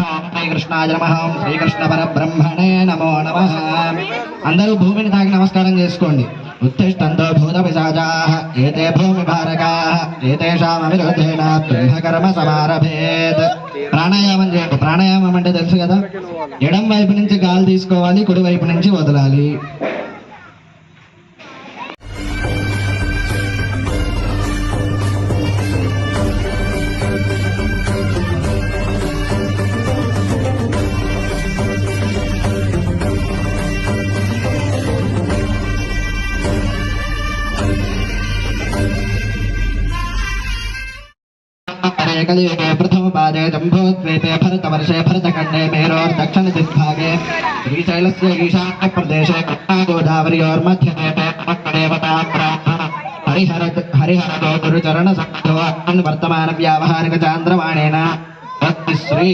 శ్రీకృష్ణాయ నమః. శ్రీకృష్ణ పరబ్రహ్మణే నమో నమః. అందరూ భూమిని తాకి నమస్కారం చేసుకోండి. ఉత్తిష్టంతో భూత పిశాచాః ఏతే భూమి భారకాః ఏతేషామవిరోధేన బ్రహ్మకర్మ సమారభేత్. ప్రాణాయామం చేయండి. ప్రాణాయామం అంటే తెలుసు కదా, ఎడం వైపు నుంచి గాలి తీసుకోవాలి, కుడి వైపు నుంచి వదలాలి. कलियुगे प्रथम पादे जम्बोद्वीपे भरतवर्षे भरतखण्डे मेरोर्दक्षिणदिग्भागे श्रीशैलस्य ईशान्यप्रदेशे कृष्णागोदावर्योर्मध्यदेशे हरिहरो गुरुचरणसंस्थो वर्तमानव्यावहारिकचान्द्रवाणेन श्री